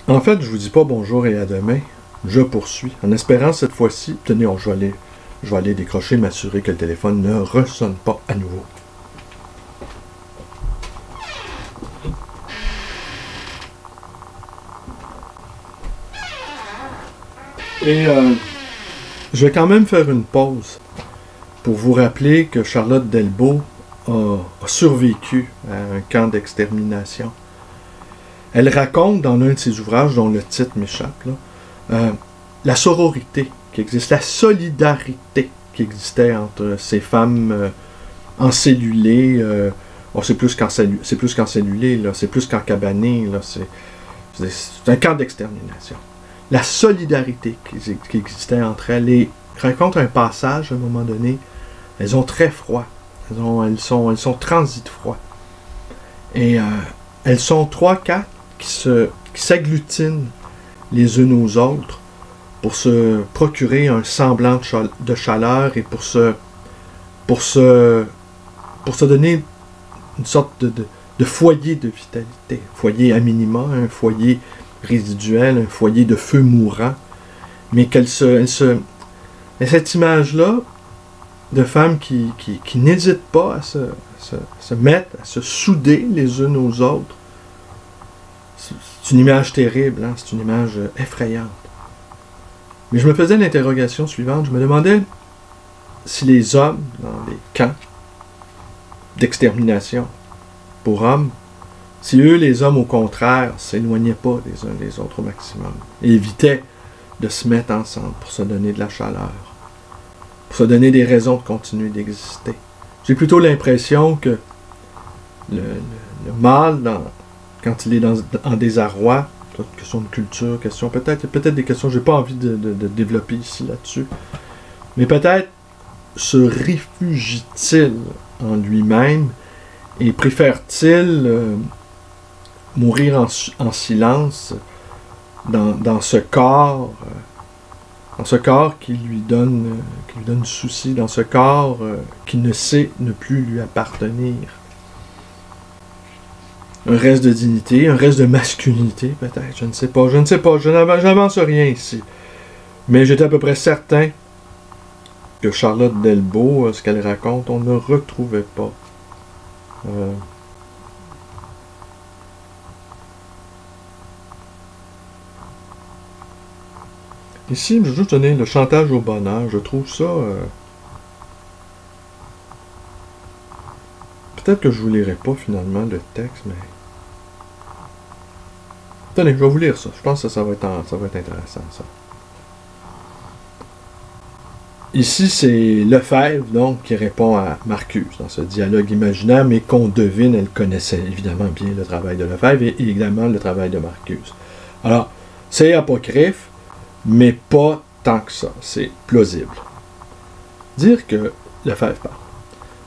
En fait, je vous dis pas bonjour et à demain. Je poursuis, en espérant cette fois-ci... Tenez, je vais aller décrocher, m'assurer que le téléphone ne ressonne pas à nouveau. Et je vais quand même faire une pause pour vous rappeler que Charlotte Delbo a survécu à un camp d'extermination. Elle raconte dans l'un de ses ouvrages, dont le titre m'échappe, la sororité qui existe, la solidarité qui existait entre ces femmes encellulées. C'est plus qu'encellulées, c'est plus qu'encabanées, c'est un camp d'extermination. La solidarité qui existait entre elles. Et raconte un passage à un moment donné, elles ont très froid. Elles sont transit froid. Et elles sont 3-4 qui s'agglutinent les unes aux autres pour se procurer un semblant de chaleur et pour se donner une sorte de foyer de vitalité. Foyer à minima, un foyer résiduel, un foyer de feu mourant. Mais cette image-là de femmes qui n'hésitent pas à se mettre, à se souder les unes aux autres, c'est une image terrible, hein? C'est une image effrayante. Mais je me faisais l'interrogation suivante, je me demandais si les hommes dans les camps d'extermination pour hommes, si eux, les hommes, au contraire, s'éloignaient pas les uns des autres au maximum, et évitaient de se mettre ensemble pour se donner de la chaleur, pour se donner des raisons de continuer d'exister. J'ai plutôt l'impression que le mâle, quand il est en désarroi, question de culture, peut-être des questions, j'ai pas envie de développer ici là-dessus, mais peut-être se réfugie-t-il en lui-même et préfère-t-il mourir en silence dans ce corps qui lui donne souci, dans ce corps qui ne sait ne plus lui appartenir. Un reste de dignité, un reste de masculinité, peut-être, je ne sais pas, je n'avance rien ici. Mais j'étais à peu près certain que Charlotte Delbo, ce qu'elle raconte, on ne retrouvait pas. Ici, je veux juste donner le chantage au bonheur. Je trouve ça... Peut-être que je vous lirai pas finalement le texte, mais... Tenez, je vais vous lire ça. Je pense que ça va être intéressant, ça. Ici, c'est Lefebvre, donc, qui répond à Marcuse dans ce dialogue imaginaire, mais qu'on devine, elle connaissait évidemment bien le travail de Lefebvre et évidemment le travail de Marcuse. Alors, c'est apocryphe, mais pas tant que ça. C'est plausible. Lefebvre parle.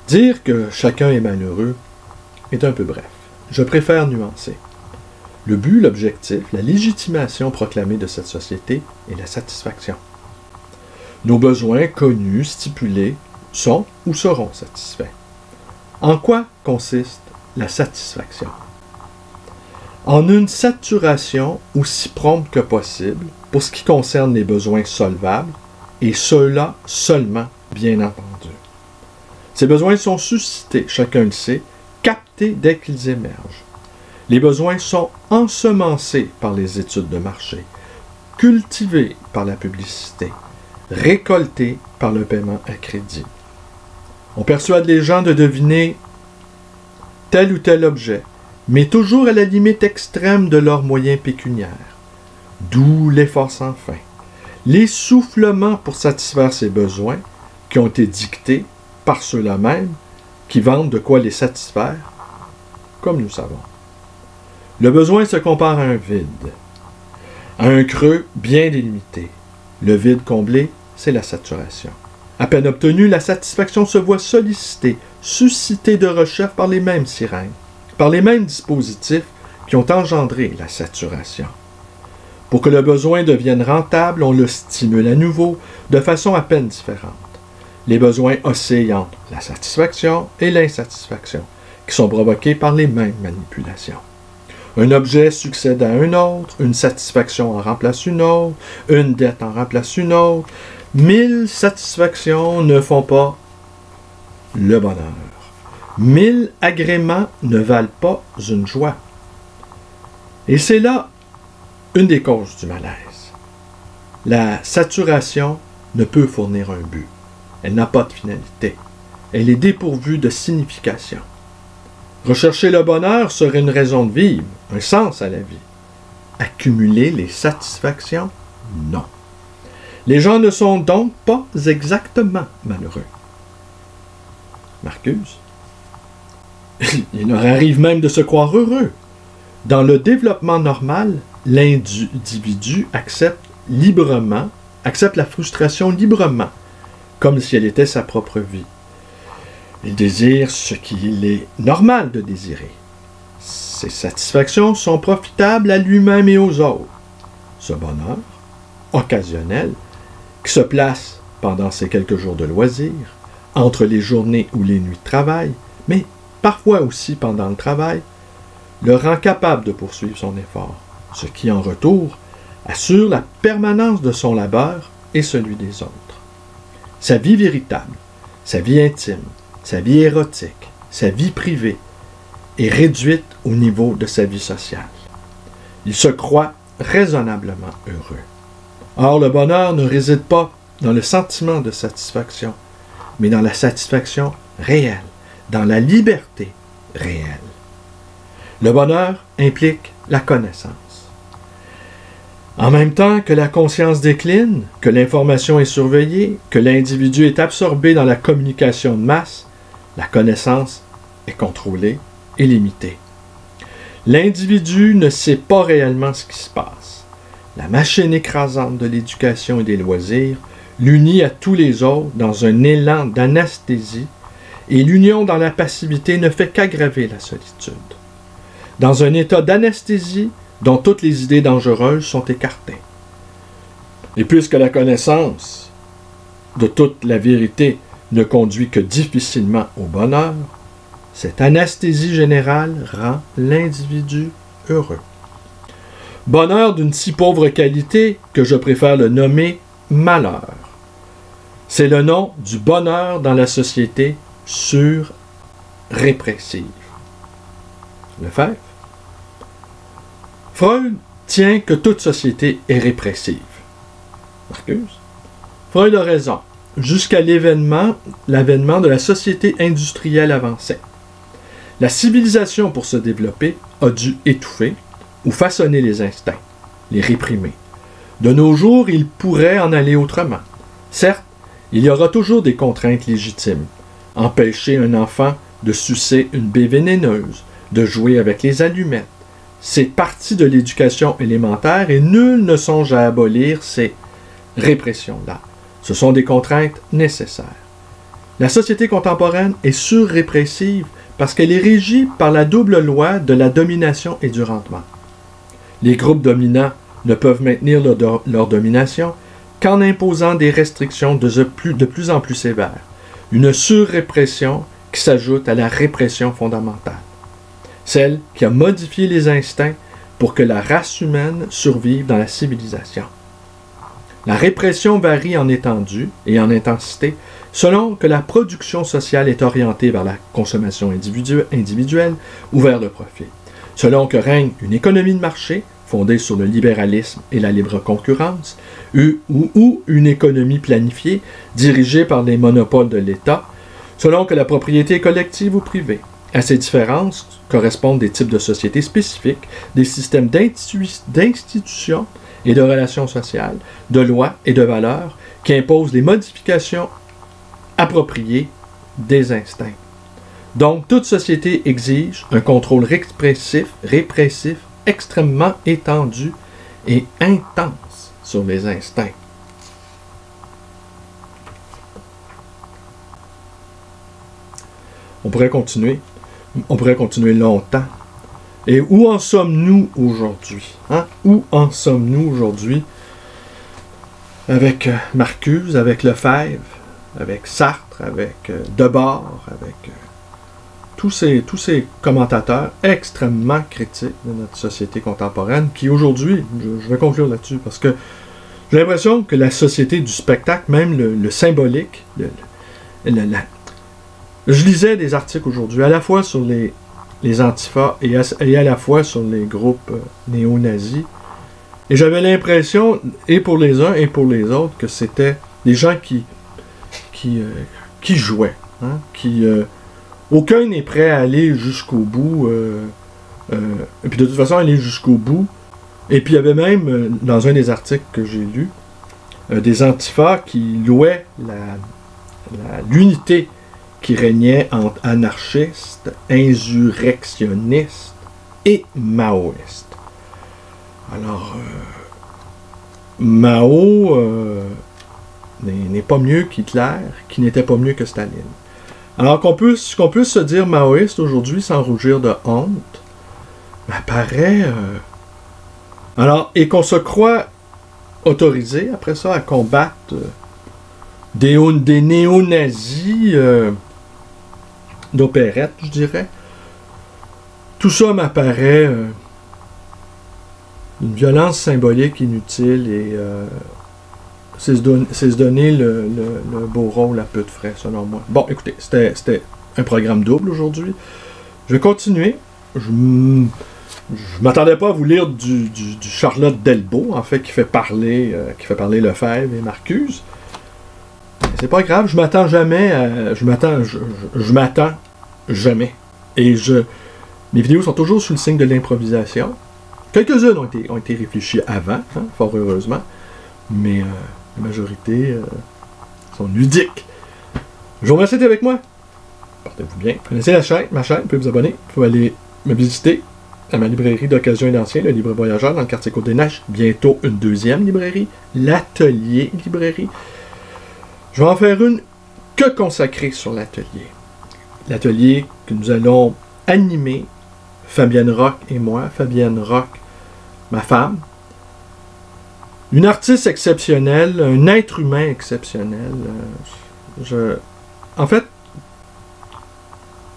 Dire que chacun est malheureux est un peu bref. Je préfère nuancer. Le but, l'objectif, la légitimation proclamée de cette société est la satisfaction. Nos besoins connus, stipulés, sont ou seront satisfaits. En quoi consiste la satisfaction? En une saturation aussi prompte que possible pour ce qui concerne les besoins solvables, et ceux-là seulement, bien entendu. Ces besoins sont suscités, chacun le sait, captés dès qu'ils émergent. Les besoins sont ensemencés par les études de marché, cultivés par la publicité, récoltés par le paiement à crédit. On persuade les gens de deviner tel ou tel objet, mais toujours à la limite extrême de leurs moyens pécuniaires. D'où l'effort sans fin. L'essoufflement pour satisfaire ces besoins qui ont été dictés par ceux-là même qui vantent de quoi les satisfaire, comme nous savons. Le besoin se compare à un vide, à un creux bien délimité. Le vide comblé, c'est la saturation. À peine obtenue, la satisfaction se voit sollicitée, suscitée de recherche par les mêmes sirènes, par les mêmes dispositifs qui ont engendré la saturation. Pour que le besoin devienne rentable, on le stimule à nouveau, de façon à peine différente. Les besoins oscillent entre la satisfaction et l'insatisfaction, qui sont provoqués par les mêmes manipulations. Un objet succède à un autre, une satisfaction en remplace une autre, une dette en remplace une autre. 1000 satisfactions ne font pas le bonheur. 1000 agréments ne valent pas une joie. Et c'est là une des causes du malaise. La saturation ne peut fournir un but. Elle n'a pas de finalité. Elle est dépourvue de signification. Rechercher le bonheur serait une raison de vivre, un sens à la vie. Accumuler les satisfactions? Non. Les gens ne sont donc pas exactement malheureux. Marcuse? Il leur arrive même de se croire heureux. Dans le développement normal, l'individu accepte la frustration librement, comme si elle était sa propre vie. Il désire ce qu'il est normal de désirer. Ses satisfactions sont profitables à lui-même et aux autres. Ce bonheur, occasionnel, qui se place pendant ces quelques jours de loisirs, entre les journées ou les nuits de travail, mais parfois aussi pendant le travail, le rend capable de poursuivre son effort, ce qui en retour assure la permanence de son labeur et celui des autres. Sa vie véritable, sa vie intime, sa vie érotique, sa vie privée est réduite au niveau de sa vie sociale. Il se croit raisonnablement heureux. Or, le bonheur ne réside pas dans le sentiment de satisfaction, mais dans la satisfaction réelle, dans la liberté réelle. Le bonheur implique la connaissance. En même temps que la conscience décline, que l'information est surveillée, que l'individu est absorbé dans la communication de masse, la connaissance est contrôlée et limitée. L'individu ne sait pas réellement ce qui se passe. La machine écrasante de l'éducation et des loisirs l'unit à tous les autres dans un élan d'anesthésie, et l'union dans la passivité ne fait qu'aggraver la solitude. Dans un état d'anesthésie dont toutes les idées dangereuses sont écartées. Et puisque la connaissance de toute la vérité ne conduit que difficilement au bonheur, cette anesthésie générale rend l'individu heureux. Bonheur d'une si pauvre qualité que je préfère le nommer malheur. C'est le nom du bonheur dans la société sur-répressive. Lefebvre? Freud tient que toute société est répressive. Marcuse? Freud a raison. Jusqu'à l'avènement de la société industrielle avancée. La civilisation, pour se développer, a dû étouffer ou façonner les instincts, les réprimer. De nos jours, il pourrait en aller autrement. Certes, il y aura toujours des contraintes légitimes. Empêcher un enfant de sucer une baie vénéneuse, de jouer avec les allumettes. C'est partie de l'éducation élémentaire et nul ne songe à abolir ces répressions-là. Ce sont des contraintes nécessaires. La société contemporaine est surrépressive parce qu'elle est régie par la double loi de la domination et du rendement. Les groupes dominants ne peuvent maintenir leur domination qu'en imposant des restrictions de plus en plus sévères. Une surrépression qui s'ajoute à la répression fondamentale. Celle qui a modifié les instincts pour que la race humaine survive dans la civilisation. La répression varie en étendue et en intensité selon que la production sociale est orientée vers la consommation individuelle ou vers le profit, selon que règne une économie de marché fondée sur le libéralisme et la libre concurrence, ou une économie planifiée dirigée par les monopoles de l'État, selon que la propriété est collective ou privée. À ces différences correspondent des types de sociétés spécifiques, des systèmes d'institutions et de relations sociales, de lois et de valeurs qui imposent les modifications appropriées des instincts. Donc, toute société exige un contrôle répressif extrêmement étendu et intense sur les instincts. On pourrait continuer longtemps. Et où en sommes-nous aujourd'hui? Où en sommes-nous aujourd'hui avec Marcuse, avec Lefebvre, avec Sartre, avec Debord, avec tous ces commentateurs extrêmement critiques de notre société contemporaine, qui aujourd'hui, je vais conclure là-dessus, parce que j'ai l'impression que la société du spectacle, même le symbolique, je lisais des articles aujourd'hui, à la fois sur les antifas et à la fois sur les groupes néo-nazis, et j'avais l'impression, et pour les uns et pour les autres, que c'était des gens qui jouaient, hein, aucun n'est prêt à aller jusqu'au bout, et puis de toute façon aller jusqu'au bout. Et puis il y avait même, dans un des articles que j'ai lus, des antifas qui louaient l'unité qui régnait entre anarchistes, insurrectionnistes et maoïstes. Alors, Mao n'est pas mieux qu'Hitler, qui n'était pas mieux que Staline. Alors qu'on puisse se dire maoïste aujourd'hui sans rougir de honte, m'apparaît... Alors, et qu'on se croit autorisé, après ça, à combattre des néo-nazis d'opérette, je dirais. Tout ça m'apparaît une violence symbolique inutile et c'est se donner le beau rôle à peu de frais, selon moi. Bon, écoutez, c'était un programme double aujourd'hui. Je vais continuer. Je m'attendais pas à vous lire du Charlotte Delbo, en fait, qui fait parler Lefebvre et Marcuse. C'est pas grave, je m'attends jamais. Je m'attends jamais. Et mes vidéos sont toujours sous le signe de l'improvisation. Quelques-unes ont été réfléchies avant, hein, fort heureusement. Mais la majorité sont ludiques. Je vous remercie d'être avec moi. Portez-vous bien. Connaissez ma chaîne, vous pouvez vous abonner. Vous pouvez aller me visiter à ma librairie d'occasion et d'ancien, le Livre Voyageur, dans le quartier Côte-des-Neiges. Bientôt une deuxième librairie, l'Atelier Librairie. Je vais en faire une que consacrée sur l'atelier. L'atelier que nous allons animer, Fabienne Roch et moi. Fabienne Roch, ma femme. Une artiste exceptionnelle, un être humain exceptionnel. En fait,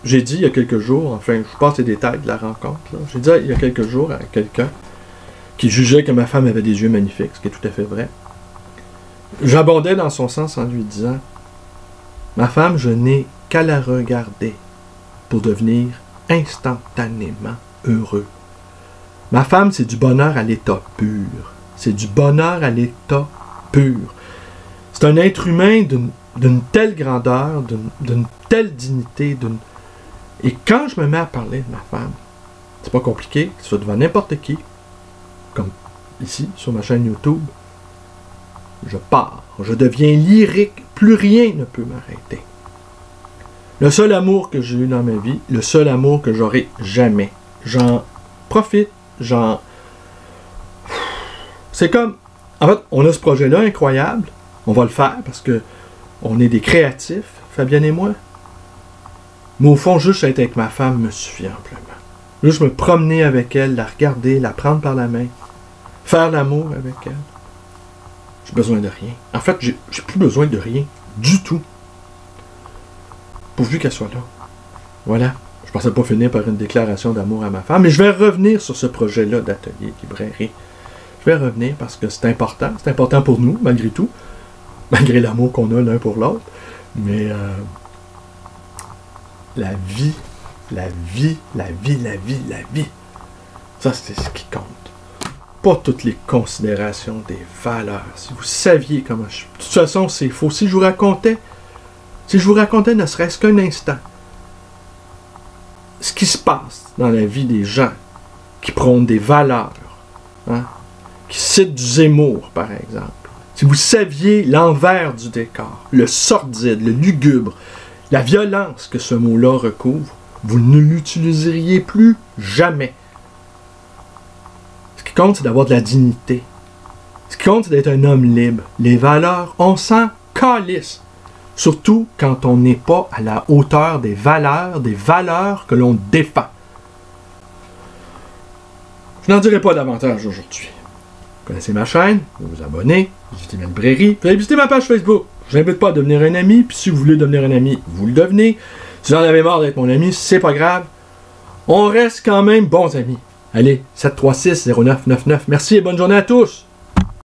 j'ai dit il y a quelques jours, enfin, je passe les détails de la rencontre, j'ai dit il y a quelques jours à quelqu'un qui jugeait que ma femme avait des yeux magnifiques, ce qui est tout à fait vrai. J'abondais dans son sens en lui disant « Ma femme, je n'ai qu'à la regarder pour devenir instantanément heureux. Ma femme, c'est du bonheur à l'état pur. C'est du bonheur à l'état pur. C'est un être humain d'une telle grandeur, d'une telle dignité, Et quand je me mets à parler de ma femme, c'est pas compliqué, que ce soit devant n'importe qui, comme ici, sur ma chaîne YouTube, je pars, je deviens lyrique, plus rien ne peut m'arrêter. Le seul amour que j'ai eu dans ma vie, le seul amour que j'aurai jamais. J'en profite, C'est comme... En fait, on a ce projet-là incroyable, on va le faire parce que on est des créatifs, Fabienne et moi. Mais au fond, juste être avec ma femme me suffit amplement. Juste me promener avec elle, la regarder, la prendre par la main, faire l'amour avec elle. J'ai besoin de rien. En fait, j'ai plus besoin de rien du tout. Pourvu qu'elle soit là. Voilà. Je pensais pas finir par une déclaration d'amour à ma femme, mais je vais revenir sur ce projet-là d'atelier librairie. Je vais revenir parce que c'est important. C'est important pour nous, malgré tout. Malgré l'amour qu'on a l'un pour l'autre. Mais la vie. Ça, c'est ce qui compte. Pas toutes les considérations des valeurs. Si vous saviez comment je suis. De toute façon, c'est faux. Si je vous racontais ne serait-ce qu'un instant ce qui se passe dans la vie des gens qui prônent des valeurs, hein, qui citent du Zemmour, par exemple. Si vous saviez l'envers du décor, le sordide, le lugubre, la violence que ce mot-là recouvre, vous ne l'utiliseriez plus jamais. Ce qui compte, c'est d'avoir de la dignité. Ce qui compte, c'est d'être un homme libre. Les valeurs, on s'en calisse. Surtout quand on n'est pas à la hauteur des valeurs que l'on défend. Je n'en dirai pas davantage aujourd'hui. Vous connaissez ma chaîne, vous vous abonnez, visitez ma librairie, vous allez visiter ma page Facebook. Je vous invite pas à devenir un ami, puis si vous voulez devenir un ami, vous le devenez. Si vous en avez marre d'être mon ami, c'est pas grave. On reste quand même bons amis. Allez, 736-0999. Merci et bonne journée à tous!